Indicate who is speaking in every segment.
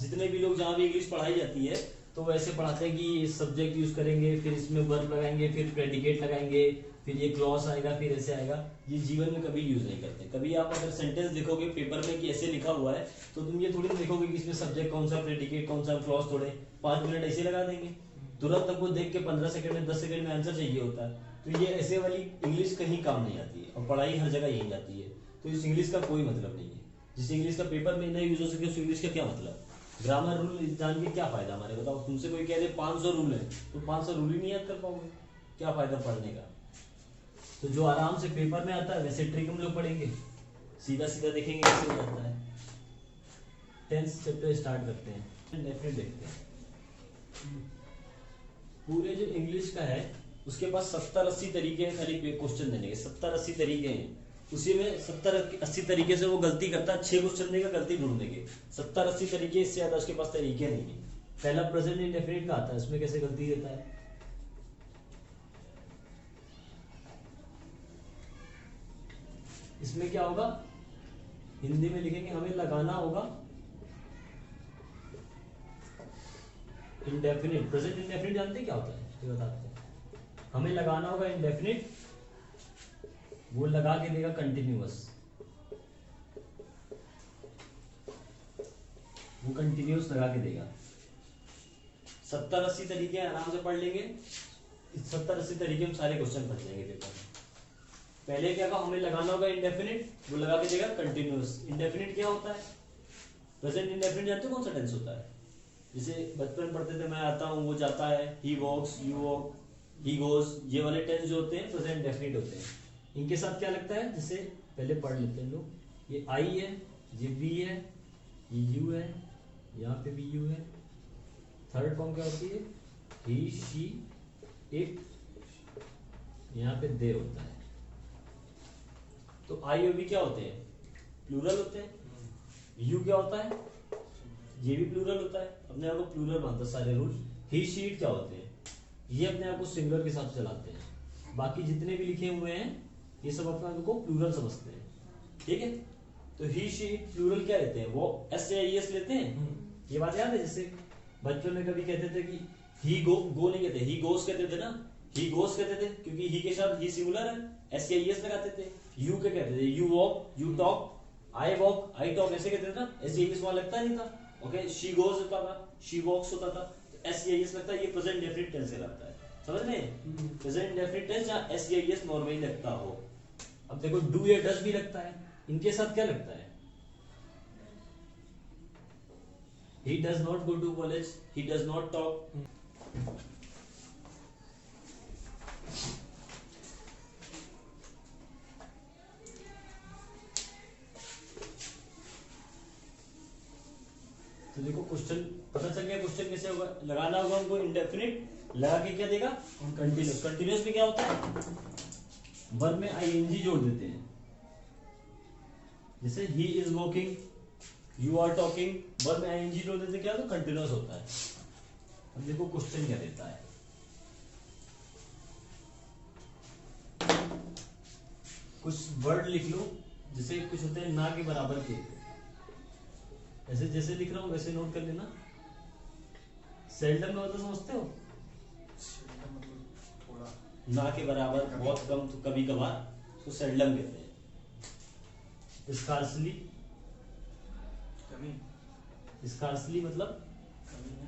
Speaker 1: जितने भी लोग जहाँ भी इंग्लिश पढ़ाई जाती है तो वैसे पढ़ाते हैं कि सब्जेक्ट यूज करेंगे, फिर इसमें वर्ब लगाएंगे, फिर प्रेडिकेट लगाएंगे, फिर ये क्लॉज आएगा, फिर ऐसे आएगा। ये जीवन में कभी यूज नहीं करते। कभी आप अगर सेंटेंस देखोगे पेपर में कि ऐसे लिखा हुआ है तो तुम ये थोड़ी देखोगे कि इसमें सब्जेक्ट कौन सा, प्रेडिकेट कौन सा, क्लॉज थोड़े 5 मिनट ऐसे लगा देंगे। तुरंत आपको देख के 15 सेकंड में 10 सेकंड में आंसर चाहिए होता है। तो ये ऐसे वाली इंग्लिश कहीं काम नहीं आती है और पढ़ाई हर जगह यही जाती है। तो इस इंग्लिश का कोई मतलब नहीं है। जिस इंग्लिश का पेपर में नहीं यूज हो सके उस इंग्लिश का क्या मतलब। ग्रामर रूल जान के क्या फायदा हमारे, बताओ। तुमसे कोई कह दे 500 रूल है तो 500 रूल ही नहीं याद कर पाओगे, क्या फायदा पढ़ने का। तो जो आराम से पेपर में आता है वैसे ट्रिक हम लोग पढ़ेंगे, सीधा सीधा देखेंगे कैसे हो जाता है। 10th चैप्टर स्टार्ट करते हैं, डेफिनेट देखते हैं। पूरे जो इंग्लिश का है उसके पास 70-80 तरीके हैं खाली क्वेश्चन देने के, 70-80 तरीके हैं। उसी में 70-80 तरीके से वो गलती करता है, 6 क्वेश्चन देगा गलती ढूंढने के। 70-80 तरीके, इससे ज्यादा उसके पास तरीके नहीं है। पहला प्रेजेंट इंडेफिनिट का आता है, उसमें कैसे गलती देता है। इसमें क्या होगा, हिंदी में लिखेंगे हमें लगाना होगा इंडेफिनिट। प्रेजेंट इंडेफिनिट जानते हैं क्या होता है, ये बताते हैं। हमें लगाना होगा इंडेफिनिट, वो लगा के देगा कंटिन्यूअस, वो कंटिन्यूअस लगा के देगा। 70-80 तरीके आराम से पढ़ लेंगे। इस 70-80 तरीके में सारे क्वेश्चन पढ़ जाएंगे पेपर में। पहले क्या कहा, हमें लगाना होगा इंडेफिनिट, वो लगा के देगा कंटिन्यूअस। इंडेफिनिट क्या होता है, प्रेजेंट इंडेफिनिट जानते हो कौन सा टेंस होता है। जैसे बचपन पढ़ते थे, मैं आता हूँ, वो जाता है, ही वॉक्स, यू वॉक, ही गोज, ये वाले टेंस जो होते हैं प्रेजेंट इंडेफिनिट होते हैं। इनके साथ क्या लगता है, जैसे पहले पढ़ लेते हैं लोग। ये आई है, ये वी है, ये यू है, यहाँ पे भी यू है। थर्ड फॉर्म क्या होती है, ही, शी, इट, यहाँ पे दे होता है। तो आई और वी क्या होते हैं, प्लूरल होते हैं। यू क्या होता है, ये भी प्लूरल होता है, अपने आप को प्लूरल मानता है सारे रूल। ही, शी, इट क्या होते हैं, ये अपने आप को सिंगुलर के साथ चलाते हैं। बाकी जितने भी लिखे हुए हैं ये सब अपने आप को प्लूरल समझते हैं, ठीक है। तो ही, शी, इट प्लूरल क्या लेते हैं, वो एस या एस लेते हैं। ये बात याद है, जैसे बच्चों में कभी कहते थे कि ही गो नहीं कहते, ही गोस कहते थे ना, ही गोस कहते थे क्योंकि ही के साथ ही सिंगुलर है, एस या एस लगाते थे। यू क्या कहते थे, you walk, you talk, I walk, I talk, ऐसे कहते थे ना, एस या एस वहां लगता नहीं था। ओके, शी गोज होता था, शी वॉक्स होता था, तो एस या एस लगता है। ये प्रेजेंट डेफिनिट टेंस कहलाता है, समझ रहे हैं। प्रेजेंट डेफिनिट टेंस जहां एस या एस नॉर्मली लगता हो। अब देखो डू या डज भी लगता है, इनके साथ क्या लगता है, he does not go to college, he does not talk। तो देखो क्वेश्चन पता चल गया, क्वेश्चन कैसे होगा। लगाना होगा उनको इंडेफिनिट, लगा के क्या देगा, कंटिन्यूस। कंटिन्यूस में क्या होता है, वर्ब में आईएनजी जोड़ देते हैं। जैसे ही is walking, you are talking, verb में आईएनजी जोड़ देते क्या, तो कंटिन्यूस होता है। अब देखो क्वेश्चन क्या देता है, कुछ वर्ड लिख लो, जैसे कुछ होते हैं ना के बराबर के, ऐसे जैसे लिख रहा हूं वैसे नोट कर लेना। सेल्डम का मतलब समझते हो, ना के बराबर, बहुत कम, तो कभी कभार, तो सेल्डम कहते हैं। स्कार्सली, स्कार्सली मतलब,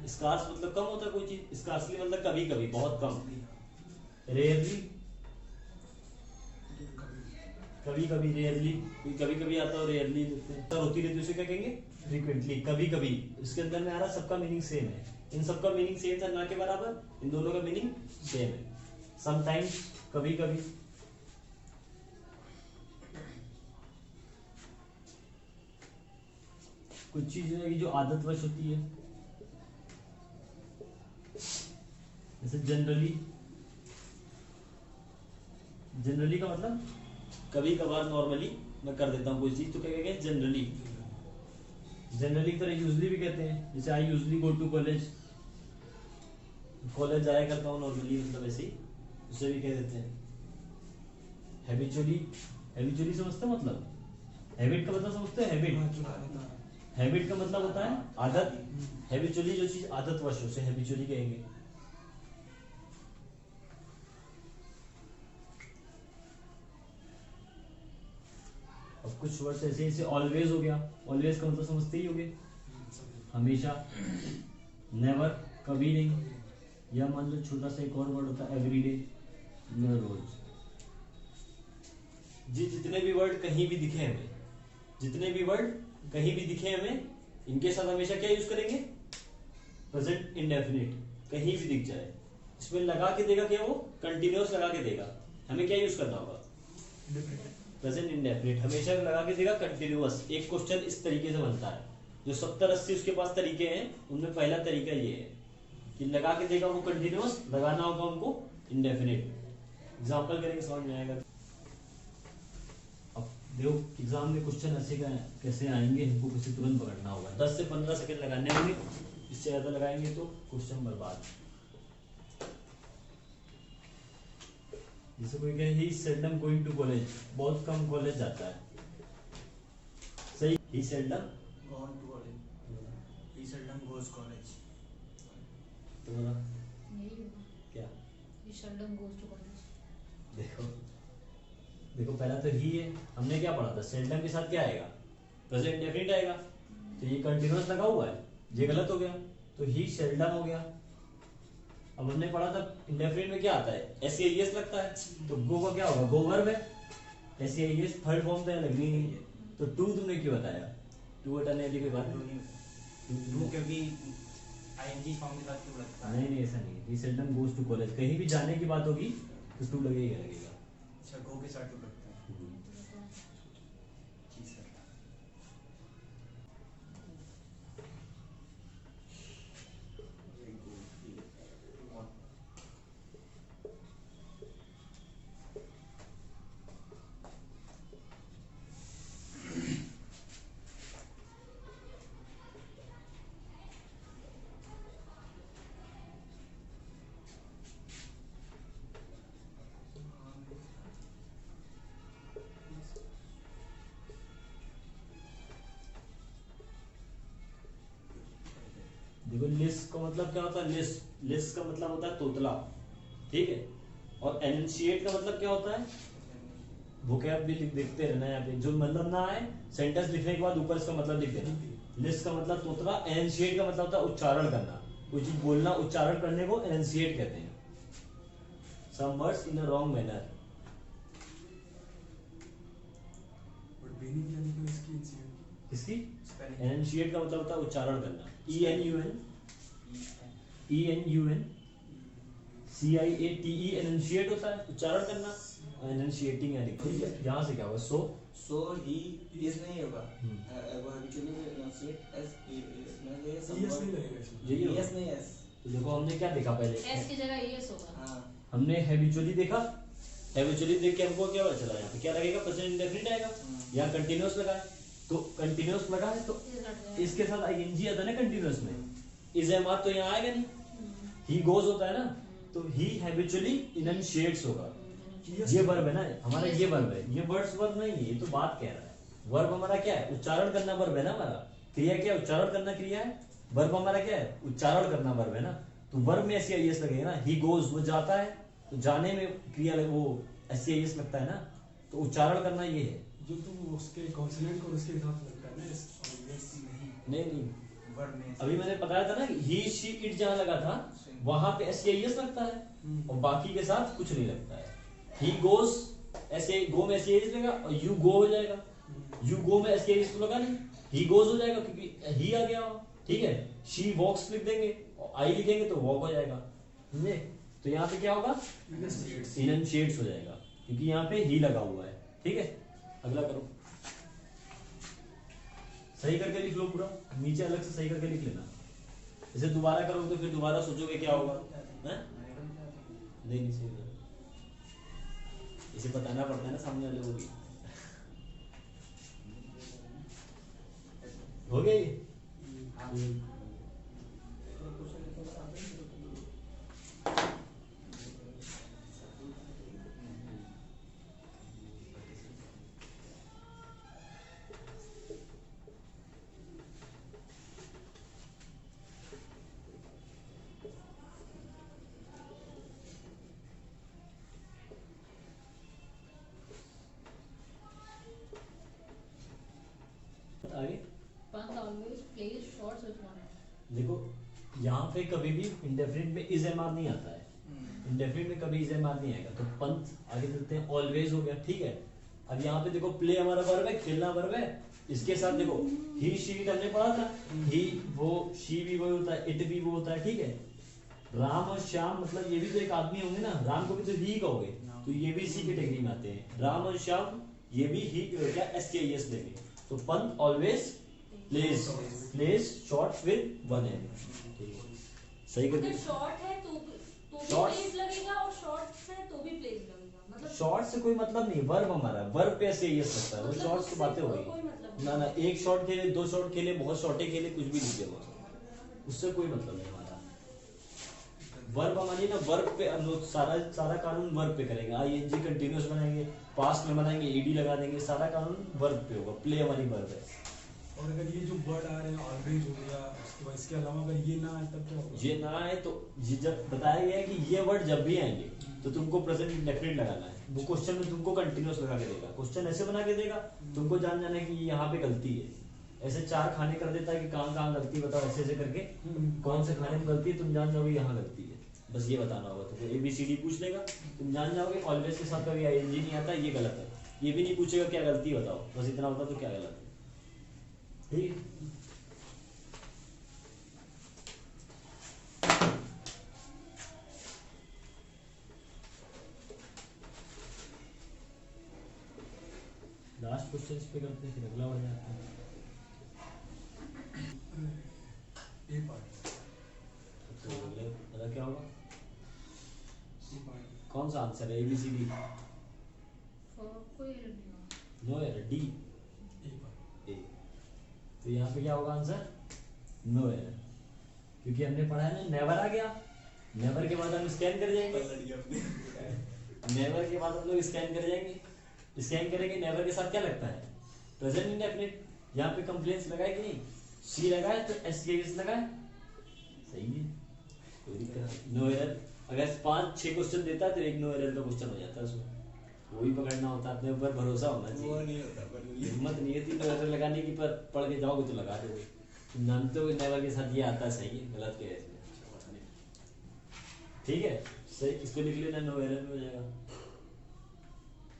Speaker 1: स्कार्स मतलब कम होता है कोई चीज, स्कार्सली मतलब कभी कभी, बहुत कम। रेयरली, कभी कभी, रेयरली, कभी कभी आता है, रेयरली होती रहती है, उसे क्या कहेंगे, फ्रीक्वेंटली, कभी कभी। इसके अंदर में आ रहा, सबका मीनिंग सेम है, इन सबका मीनिंग सेम था, ना के बराबर, इन दोनों का मीनिंग सेम है। समटाइम्स, कभी कभी। कुछ चीजें हैं जो आदतवश होती है, जैसे जनरली। जनरली का मतलब कभी कभार, नॉर्मली मैं कर देता हूँ कोई चीज, तो क्या कहेंगे, जनरली। जनरली की तरह यूजली भी कहते हैं, जैसे I usually go to college, college जाया करता हूँ नॉर्मली, मतलब ऐसे ही, उसे भी कह देते हैं। हैबिचुअली, हैबिचुअली समझते हो मतलब, हैबिट का मतलब समझते हो, हैबिट, हैबिट का मतलब होता है आदत, हैबिचुअली जो चीज आदतवश उसे हैबिचुअली कहेंगे। अब कुछ वर्ड्स ऐसे जैसे ऑलवेज हो गया, ऑलवेज का मतलब समझते ही होगे, हमेशा। नेवर, कभी नहीं। या मान लो छोटा सा एक और वर्ड होता है एवरीडे, रोज। जी जितने भी वर्ड कहीं भी दिखे हमें, जितने भी वर्ड कहीं भी दिखे हमें, इनके साथ हमेशा क्या यूज करेंगे? Present indefinite. कहीं भी दिख जाए इसमें लगा के देगा क्या? वो कंटिन्यूअस लगा के देगा। हमें क्या यूज करना होगा? Present indefinite. हमेशा लगा के देगा कंटिन्यूअस। एक क्वेश्चन इस तरीके से बनता है, जो 70-80 उसके पास तरीके हैं, उनमें पहला तरीका ये है कि लगा के देगा वो कंटिन्यूअस, लगाना होगा उनको इंडेफिनिट। एग्जांपल करेंगे समझ में आएगा। अब देखो एग्जाम में क्वेश्चन ऐसे कैसे आएंगे, इनको किसी तुरंत पकड़ना होगा। 10 से 15 सेकंड लगाने होंगे, इससे ज्यादा लगाएंगे तो क्वेश्चन बर्बाद। जैसे कोई कहे ही सेल्डम गोइंग टू कॉलेज, बहुत कम कॉलेज जाता है, सही। ही seldom
Speaker 2: gone to college. He seldom goes college.
Speaker 1: तुम्हारा
Speaker 3: यही होगा,
Speaker 1: क्या?
Speaker 3: he seldom goes to college.
Speaker 1: देखो देखो पहला तो ही है, हमने क्या पढ़ा था? सेल्डम के साथ क्या आएगा? प्रेजेंट इंडेफिनिट आएगा। तो ये कंटिन्यूअस लगा हुआ है, ये गलत हो गया, तो ही सेल्डम हो गया। अब हमने पढ़ा था इंडेफिनिट में क्या आता है? एस लगता है, तो गो का क्या होगा? गो वर्ब है, एस थर्ड फॉर्म तो लगनी नहीं है। तो टू तुमने क्यों बताया? टू हटाने वाली कोई बात नहीं।
Speaker 2: Do क्योंकि ing फॉर्म के साथ क्यों लगता है?
Speaker 1: नहीं नहीं ऐसा नहीं है। ही सेल्डम गोज टू कॉलेज, कहीं भी जाने की बात होगी तो टू लगेगा।
Speaker 2: अच्छा, go के साथ क्यों लगता है? जी सर।
Speaker 1: देखो लिस्ट का मतलब क्या होता है? लिस्ट, लिस्ट का मतलब होता है तोतला, ठीक है। और एनंशिएट का मतलब क्या होता है? वोकैब भी देखते रहना यहाँ पे, जो मतलब ना आए सेंटेंस लिखने के बाद ऊपर इसका मतलब लिख देना। लिस्ट का मतलब तोतला, एनंशिएट का मतलब होता है उच्चारण करना, कोई चीज बोलना, उच्चारण करने को एनंशिएट कहते हैं। Some words in a wrong manner.
Speaker 2: But meaning क्या लिखा है इसकी incident की?
Speaker 1: इसकी
Speaker 2: Spelling.
Speaker 1: एनंशिएट का मतलब होता है उच्चारण करना। ENUNCIATE एनंशिएट होता है उच्चारण करना, एनंशिएटिंग है। यहाँ से क्या होगा? सो
Speaker 4: So he is नहीं होगा।
Speaker 1: हम्म।
Speaker 4: वो habitually will enunciate as
Speaker 2: Yes नहीं लगेगा इसमें।
Speaker 1: यही होगा।
Speaker 4: yes नहीं yes।
Speaker 1: तो देखो हमने क्या देखा पहले?
Speaker 3: S की जगह yes होगा।
Speaker 4: हाँ।
Speaker 1: हमने हैबिचुअली देखा, हैबिचुअली देख के हमको क्या पता चला? यहाँ पे क्या लगेगा? प्रेजेंट इंडेफिनिट आएगा। यहाँ कंटिन्यूअस लगा है, तो कंटिन्यूअस लगा है तो
Speaker 3: Yes हट जाएगा।
Speaker 1: इसके साथ आईएनजी आता है ना कंटिन्यूअस में, इज एम आर तो यहाँ आएगा नहीं। ही गोज होता है ना, तो ही हैबिचुअली इनंशिएट्स होगा। ये वर्ब है ना हमारा, ये वर्ब है, ये वर्ड्स वर्ब नहीं है, ये तो बात कह रहा है। वर्ब हमारा क्या है? उच्चारण करना वर्ब है ना हमारा। क्रिया क्या है? उच्चारण करना क्रिया है। वर्ब हमारा क्या है? उच्चारण करना वर्ब है ना। तो वर्ब में ऐसी आईएस लगेगा ना। ही गोज वो जाता है, तो जाने में क्रिया वो ऐसी आईएस लगता है ना, तो उच्चारण करना ये है।
Speaker 2: जो तुम उसके कॉन्सोनेंट को उसके साथ लगता है ना, इस yes नहीं।
Speaker 1: नहीं
Speaker 4: Verb में।
Speaker 1: अभी मैंने बताया था ना कि ही शी इट जहां लगा था वहां पे एस लगता है और बाकी के साथ कुछ नहीं लगता है। ही गोस ऐसे गो में एस लगेगा और यू गो हो जाएगा। यू गो में एस तो लगा नहीं, ही गोज हो जाएगा क्योंकि ही आ गया हो, ठीक है। शी वॉक्स लिख देंगे और आई लिखेंगे तो वॉक हो जाएगा, समझे? तो यहाँ पे क्या होगा? इनंशिएट्स हो जाएगा क्योंकि यहाँ पे ही लगा हुआ है, ठीक है। अगला करो, सही करके लिख लो पूरा, नीचे अलग से सही करके लिख लेना। इसे दोबारा करोगे तो फिर दोबारा सोचोगे क्या होगा, हैं? नहीं सही होगा। इसे बताना पड़ता है ना सामने वाले को भी। हो गया ये? देखो यहाँ पे कभी भी इंडेफिनिट में इज एम आर नहीं आता है, इंडेफिनिट में कभी इज एम आर नहीं आएगा। तो पंथ आगे चलते हैं, ऑलवेज हो गया, ठीक है। अब यहाँ पे देखो प्ले हमारा वर्ब है, खेलना वर्ब है, इसके साथ देखो ही शी इट हमने पढ़ा था, ही वो शी भी वही होता है, इट भी वो होता है, ठीक है। राम और श्याम मतलब ये भी तो एक आदमी होंगे ना, राम को भी तो ही कहोगे, तो ये भी इसी कैटेगरी में आते हैं। राम और श्याम ये भी ही क्या SKES देंगे। तो पंथ always plays shorts with one M, सही कर
Speaker 3: अगर शॉर्ट है तो भी
Speaker 1: Short-
Speaker 3: प्लेस लगेगा और शॉर्ट है तो भी प्लेस लगेगा, मतलब
Speaker 1: शॉर्ट से कोई मतलब नहीं, वर्ब हमारा वर्ब पे SKES लगता है, वो
Speaker 3: मतलब
Speaker 1: शॉर्ट की बातें हो
Speaker 3: कोई
Speaker 1: गई।
Speaker 3: मतलब
Speaker 1: ना ना, एक शॉट खेले, दो शॉट खेले, बहुत शॉर्टे खेले, कुछ भी लीजिए, वो उससे कोई मतलब नहीं हमारा। वर्ब हमारी ना वर्ब पे हम लोग सारा सारा कानून वर्ब पे करेंगे। ING कंटिन्यूअस बनाएंगे, पास्ट में बनाएंगे, ED लगा देंगे, सारा कानून वर्ब पे होगा। प्ले हमारी वर्ब है।
Speaker 2: और अगर ये जो वर्ड आ रहे हैं ऑलवेज हो गया, उसके बाद इसके अलावा अगर ये ना आए तब क्या होगा?
Speaker 1: ये ना है तो ये जब बताया गया है कि ये वर्ड जब भी आएंगे तो तुमको प्रेजेंट इंडेफिनिट लगाना है। वो क्वेश्चन में तुमको कंटिन्यूअस लगा के देगा, क्वेश्चन ऐसे बना के देगा, तुमको जान जाना है कि यहाँ पे गलती है। ऐसे 4 खाने कर देता है कि कहाँ कहाँ गलती बताओ, ऐसे ऐसे करके कौन से खाने में गलती है, तुम जान जाओगे यहाँ गलती है, बस ये बताना होगा। तुमको ABCD पूछ लेगा, तुम जान जाओगे ऑलवेज के साथ कभी ING नहीं आता, ये गलत है। ये भी नहीं पूछेगा क्या गलती बताओ, बस इतना होता तो क्या गलत है, ठीक है। लास्ट क्वेश्चन पे करते हैं, फिर अगला बढ़ जाता है।
Speaker 2: ए पार्ट
Speaker 1: तो अगला क्या होगा,
Speaker 2: सी पार्ट
Speaker 1: कौन सा आंसर है? ABCD
Speaker 3: कोई एरर नहीं होगा।
Speaker 1: No error, D
Speaker 2: A part
Speaker 1: A। तो यहाँ पे क्या होगा आंसर? नो एरर, क्योंकि हमने पढ़ा है ना, नेवर आ गया, नेवर के बाद हम स्कैन कर जाएंगे, नेवर के बाद हम लोग स्कैन कर जाएंगे, स्कैन करेंगे, नेवर के साथ क्या लगता है? Present indefinite. यहाँ पे कंप्लेंट्स लगाए कि नहीं? सी लगाए तो SKES लगाए, सही है, कोई दिक्कत नहीं। नो एरर, अगर 5-6 क्वेश्चन देता है तो एक नो एरर का क्वेश्चन हो जाता है उसमें, वही पकड़ना होता है, अपने ऊपर भरोसा होना
Speaker 4: वो
Speaker 1: चाहिए,
Speaker 4: नहीं होता पर
Speaker 1: हिम्मत नहीं है नो एरर लगाने की, पर पढ़ के जाओगे तो लगा दोगे। तुम जानते हो कि नेवर के साथ ये आता है, सही है, गलत क्या है इसमें, ठीक है, सही, इसको लिख लेना, नो एरर में हो जाएगा।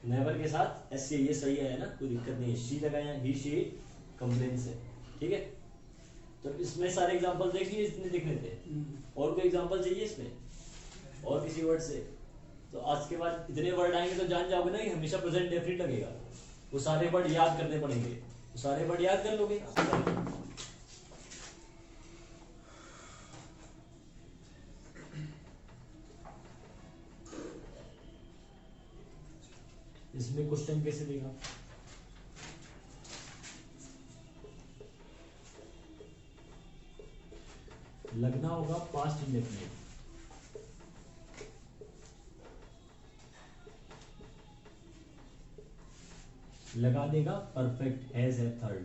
Speaker 1: नेवर के साथ SKES सही है ना, कोई दिक्कत नहीं है। शी लगाया, ही शी कंप्लेंट्स है, ठीक है। तो इसमें सारे एग्जांपल देखिए, इतने दिखने थे, और कोई एग्जांपल चाहिए इसमें और किसी वर्ड से? तो आज के बाद इतने वर्ड आएंगे तो जान जाओगे ना कि हमेशा प्रेजेंट डेफिनिट लगेगा। वो सारे वर्ड याद करने पड़ेंगे, वो सारे वर्ड याद कर लोगे। इसमें क्वेश्चन कैसे देगा? लगना होगा पास्ट इंडेफिनिट, लगा देगा परफेक्ट, हैज है थर्ड।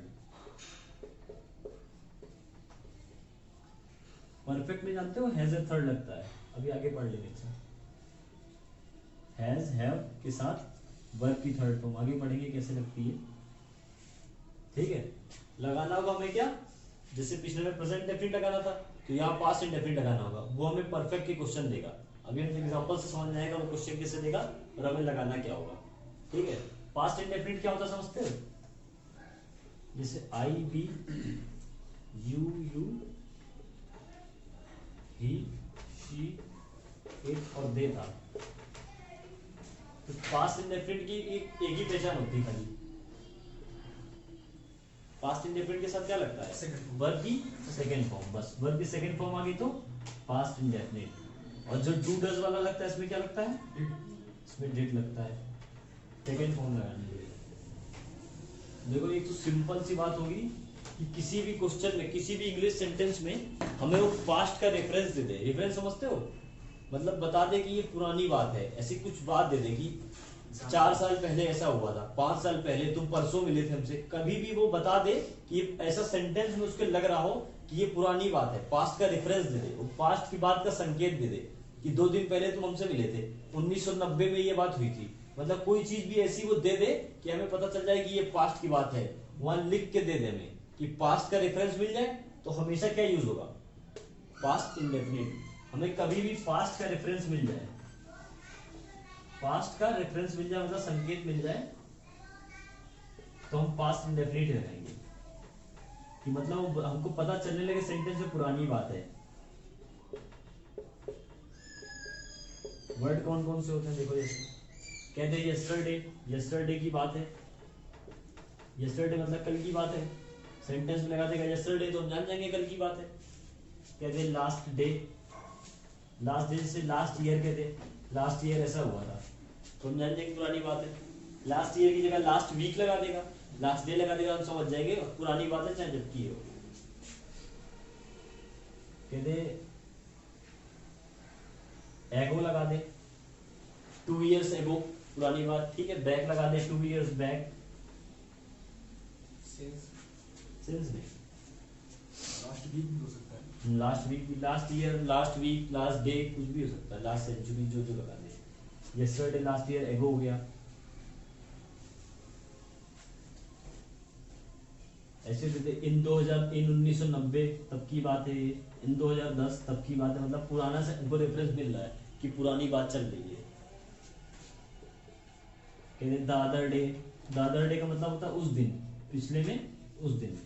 Speaker 1: परफेक्ट में जानते हो हैज ए थर्ड लगता है, अभी आगे पढ़ लेंगे। अच्छा, हैज हैव के साथ वर्ब की थर्ड फॉर्म आगे पढ़ेंगे कैसे लगती है, ठीक है। लगाना होगा हमें क्या, जैसे पिछले में प्रेजेंट इंडेफिनिट लगाना था, तो यहाँ पास्ट इंडेफिनिट लगाना होगा, वो हमें परफेक्ट के क्वेश्चन देगा। अभी हम एग्जांपल से समझ में आएगा वो क्वेश्चन कैसे देगा और हमें लगाना क्या होगा, ठीक है। पास्ट इंडेफिनिट क्या होता है समझते हो? जैसे I be you he she it और they था, तो पास्ट इंडेफिनिट की एक ही पहचान होती है खाली। पास्ट इंडेफिनिट के साथ क्या लगता है?
Speaker 2: Second form।
Speaker 1: वर्ब की सेकंड फॉर्म, बस वर्ब की सेकंड फॉर्म आ गई तो पास्ट इंडेफिनिट। और जो डू डज वाला लगता है इसमें क्या लगता है? इसमें डिड लगता है, सेकंड फॉर्म लगानी है। देखो एक तो सिंपल सी बात होगी कि किसी भी क्वेश्चन में, किसी भी इंग्लिश सेंटेंस में हमें वो पास्ट का रेफरेंस दे दे। रेफरेंस समझते हो? मतलब बता दे कि ये पुरानी बात है, ऐसी कुछ बात दे दे कि 4 साल पहले ऐसा हुआ था, 5 साल पहले, तुम परसों मिले थे हमसे, कभी भी वो बता दे कि ये ऐसा सेंटेंस में उसके लग रहा हो कि ये पुरानी बात है, पास्ट का रेफरेंस दे दे, वो पास्ट की बात का संकेत दे दे कि 2 दिन पहले तुम हमसे मिले थे, 1990 में ये बात हुई थी। मतलब कोई चीज भी ऐसी वो दे दे कि हमें पता चल जाए कि ये पास्ट की बात है, वहां लिख के दे दे हमें कि पास्ट का रेफरेंस मिल जाए, तो हमेशा क्या यूज होगा? पास्ट इंडेफिनिट, हमें कभी भी पास्ट का रेफरेंस मिल जाए, पास्ट का रेफरेंस मिल जाए मतलब संकेत मिल जाए, तो हम पास्ट इंडेफिनिट लगाएंगे कि मतलब हमको पता चलने लगे सेंटेंस में पुरानी बात है। वर्ड कौन कौन से होते हैं देखो, जैसे कहते हैं यस्टरडे, यस्टरडे की बात है, यस्टरडे मतलब कल की बात है, सेंटेंस में लगा देगा यस्टरडे तो हम जान जाएंगे कल की बात है। कहते हैं लास्ट डे, लास्ट डे जैसे लास्ट ईयर कहते हैं, लास्ट ईयर ऐसा हुआ था तो हम जान जाएंगे पुरानी बात है। लास्ट ईयर की जगह लास्ट वीक लगा देगा, लास्ट डे लगा देगा, हम समझ जाएंगे पुरानी बात है चाहे जब की हो। कहते एगो लगा दे, 2 years एगो पुरानी बात, ठीक है। बैक लगा दे, 2 years बैक, सिंस नहीं,
Speaker 2: लास्ट वीक भी हो सकता है,
Speaker 1: लास्ट वीक भी, last year, last week, last day, कुछ भी हो सकता है, लास्ट सेंचुरी जो जो लगा दे। यस्टरडे लास्ट ईयर एगो हो गया। ऐसे देते इन 2000, इन 1990 तब की बात है, इन 2010 तब की बात है, मतलब पुराना से उनको रेफरेंस मिल रहा है कि पुरानी बात चल रही है। कहते दादर डे, दादर डे का मतलब होता है उस दिन, पिछले में उस दिन।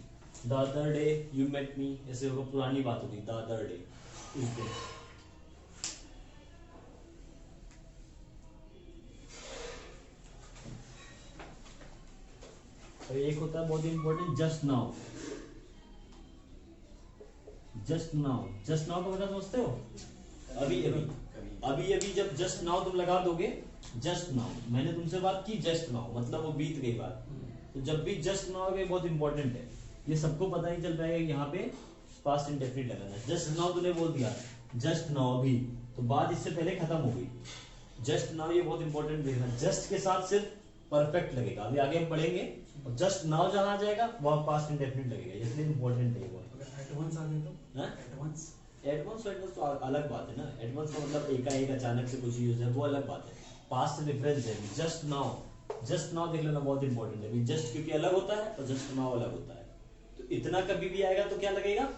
Speaker 1: The other day you met me, ऐसे होगा पुरानी बात होती, दादर डे उस दिन। और एक होता है बहुत important just now, just now, just now का मतलब समझते हो, अभी अभी, अभी अभी जब जस्ट नाउ तुम लगा दोगे, जस्ट नाउ मैंने तुमसे बात की, जस्ट नाउ मतलब वो बीत गई बात, तो जब भी जस्ट नाउ है बहुत इंपॉर्टेंट है, ये सबको पता ही चल पाएगा यहाँ पे पास्ट इंडेफिनिट लगाना है। जस्ट नाउ तूने बोल दिया, जस्ट नाउ अभी, तो बात इससे पहले खत्म हो गई। जस्ट नाउ ये बहुत इंपॉर्टेंट देखना, जस्ट के साथ सिर्फ परफेक्ट लगेगा, अभी आगे हम पढ़ेंगे, और जस्ट नाउ जहां आ जाएगा वहां पास्ट इंडेफिनिट लगेगा, इसलिए इंपॉर्टेंट है वो।
Speaker 2: अगर एडवांस आ गए तो
Speaker 1: हाँ?
Speaker 2: एडवांस,
Speaker 1: एडवांस एडवांस तो अलग बात है ना, एडवांस का मतलब एकाएक अचानक से कुछ यूज है वो अलग बात है, पास्ट रेफरेंस है। जस्ट नाउ, जस्ट नाउ देख लेना बहुत इंपॉर्टेंट है, जस्ट क्योंकि अलग होता है और जस्ट नाउ अलग होता है, तो इतना कभी भी आएगा तो क्या लगेगा,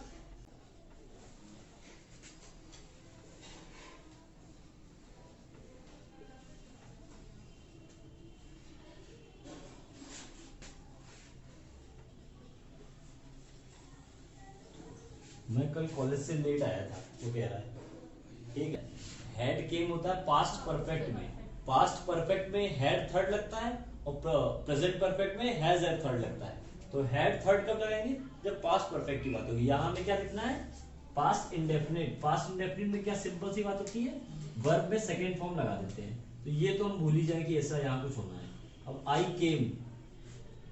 Speaker 1: मैं कल कॉलेज से लेट आया था, वो कह रहा है, ठीक है। हेड केम होता है पास्ट परफेक्ट में, पास्ट परफेक्ट में हेड थर्ड लगता है और प्रेजेंट परफेक्ट में हैज एड थर्ड लगता है। तो हेड थर्ड कब लगाएंगे, जब पास्ट परफेक्ट की बात होगी। यहाँ हमें क्या लिखना है, पास्ट इंडेफिनिट। पास्ट इंडेफिनिट में क्या सिंपल सी बात होती है, वर्ब में सेकेंड फॉर्म लगा देते हैं, तो ये तो हम भूल ही जाए कि ऐसा यहाँ कुछ होना है। अब आई केम,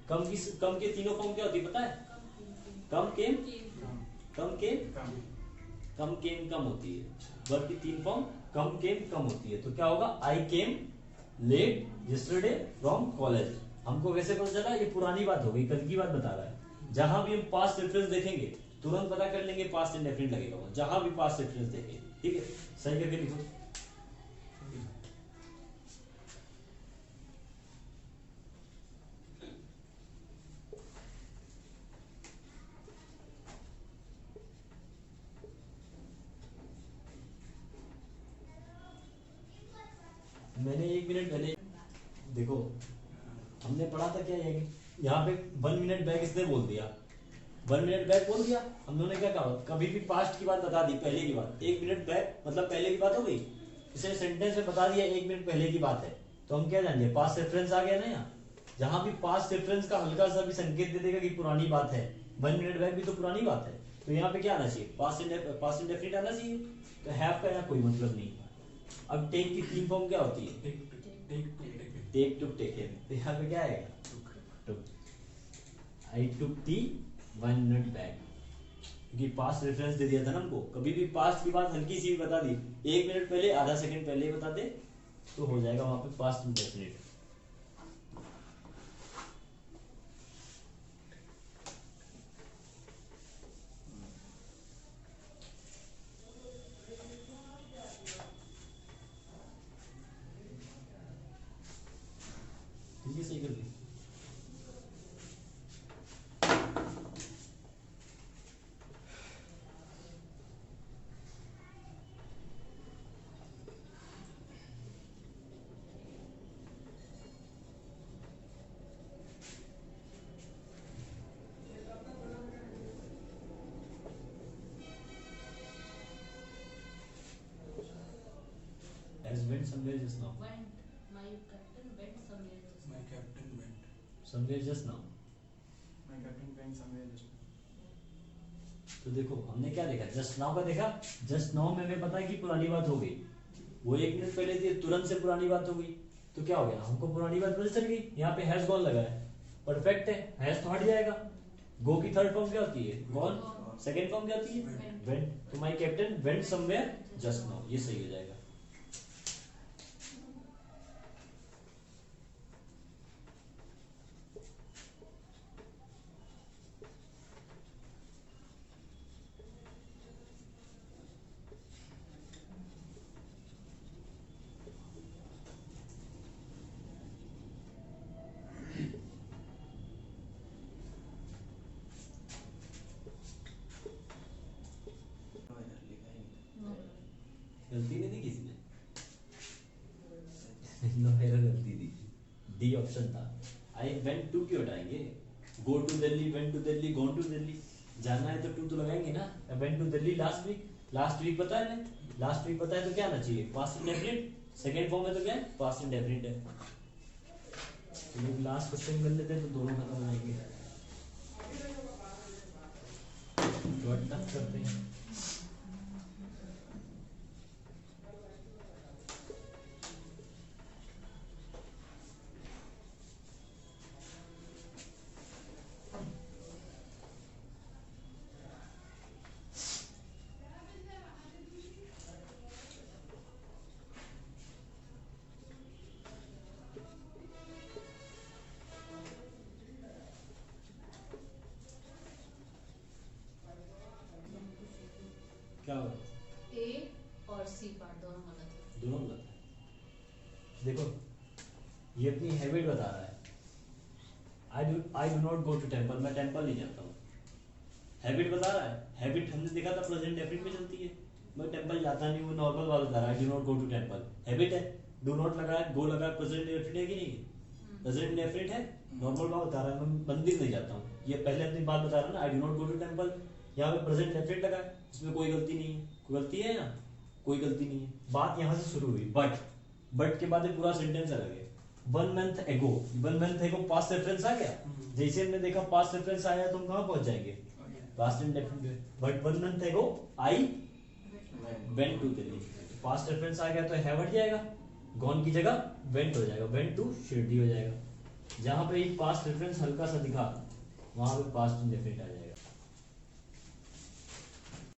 Speaker 1: कम की, कम के तीनों फॉर्म क्या होती है पता है, कम केम, कम केम, कम केम कम होती है, वर्ब की 3 फॉर्म कम केम कम होती है। तो क्या होगा, I came late yesterday from college. हमको वैसे पता चला ये पुरानी बात हो गई, कल की बात बता रहा है। जहां भी हम पास्ट रेफरेंस देखेंगे तुरंत पता कर लेंगे पास्ट इंडेफिनिट लगेगा वहां, जहां भी पास्ट रेफरेंस देखेंगे, ठीक है। सही करके लिखो। मैंने 1 मिनट पहले देखो, हमने पढ़ा था क्या, यहाँ पे 1 मिनट बैक इसने बोल दिया, 1 मिनट बैक बोल दिया, हम लोगों ने क्या कहा, कभी भी पास्ट की बात बता दी, पहले की बात। 1 मिनट बैक मतलब पहले की बात हो गई, इसे सेंटेंस में बता दिया 1 मिनट पहले की बात है, तो हम क्या जानेंगे, पास्ट रेफरेंस आ गया ना यहाँ। जहां भी पास्ट रेफरेंस का हल्का सा भी संकेत दे देगा कि पुरानी बात है, 1 मिनट बैक भी तो पुरानी बात है, तो यहाँ पे क्या आना चाहिए, पास्ट इंडेफिनिट आना चाहिए। तो हैव का यहाँ कोई मतलब नहीं। अब टेक की 3 फॉर्म क्या होती है, टेक टुक टेकन, तो यहाँ पे क्या आएगा, टुक। आई टुक टी 1 मिनट बैक, क्योंकि पास्ट रेफरेंस दे दिया था ना हमको। कभी भी पास्ट की बात हल्की सी बता दी, 1 मिनट पहले, आधा सेकंड पहले बता दे, तो हो जाएगा वहां पे पास्ट इंडेफिनिट। ठीक है, सही कर दी। Has went somewhere just now,
Speaker 3: Went. My captain went somewhere just
Speaker 2: My
Speaker 3: now.
Speaker 2: captain went.
Speaker 1: Somewhere just now.
Speaker 4: My captain went somewhere just now.
Speaker 1: तो देखो हमने क्या देखा, जस्ट नाउ का देखा। जस्ट नाउ में हमें पता है कि पुरानी बात हो गई, वो 1 मिनट पहले थी, तुरंत से पुरानी बात हो गई, तो क्या हो गया, हमको पुरानी बात पता चल गई। यहाँ पे हैज गॉन लगा है, परफेक्ट है, हैज तो हट जाएगा। गो की थर्ड फॉर्म क्या होती है, गॉन। सेकंड फॉर्म क्या होती है,
Speaker 3: Went.
Speaker 1: वेंट। तो my captain went somewhere just now, ये सही हो जाएगा।
Speaker 4: No, इधर लिखा ही नहीं।
Speaker 3: No.
Speaker 1: गलती नहीं थी किसी ने, नो एरर गलती थी, डी ऑप्शन था। आई वेंट टू क्यों हटाएंगे, go to Delhi, went to Delhi, gone to Delhi, जाना है तो टू तो लगाएंगे ना। Went to Delhi last week, last week पता है ना, लास्ट वीक पता है तो क्या आना चाहिए, पास्ट इंडेफिनिट। सेकंड फॉर्म में तो क्या है, पास्ट इंडेफिनिट है। तो लोग लास्ट क्वेश्चन कर लेते हैं तो दोनों खत्म हो जाएंगे, थोड़ा टफ करते हैं। क्या होगा,
Speaker 3: A और C पार्ट दोनों गलत है।
Speaker 1: दोनों गलत है। देखो ये अपनी हैबिट बता रहा है, I do not go to temple, मैं टेम्पल नहीं जाता हूँ। हैबिट बता रहा है, हैबिट हमने देखा था प्रेजेंट डेफिनेट में चलती है, मैं टेम्पल जाता नहीं, वो नॉर्मल वाला बता रहा है, I do not go to temple. Habit है, डू नॉट लगा है, गो लगा है, प्रेजेंट डेफिनेट है कि नहीं, प्रेजेंट डेफिनेट है, नॉर्मल वाला बता रहा है, मैं मंदिर नहीं जाता हूँ। ये पहले अपनी बात बता रहा है ना, I do not go to temple, यहाँ पे प्रेजेंट डेफिनेट लगा है, इसमें कोई गलती नहीं है। कोई गलती है ना, कोई गलती नहीं है। बात यहाँ से शुरू हुई, बट के बाद एक पूरा सेंटेंस अलग है। 1 मंथ एगो, 1 मंथ एगो पास्ट रेफरेंस आ गया। जैसे हमने देखा पास्ट रेफरेंस आया तो हम कहाँ पहुंच जाएंगे, past indefinite. But 1 month ago I went to Delhi, past reference आ गया तो हैव हट जाएगा, गॉन की जगह वेंट हो जाएगा, वेंट टू शिरडी हो जाएगा। जहां पे पास्ट रेफरेंस हल्का सा दिखा वहां पे पास्ट इंडेफिनिट आ जाएगा।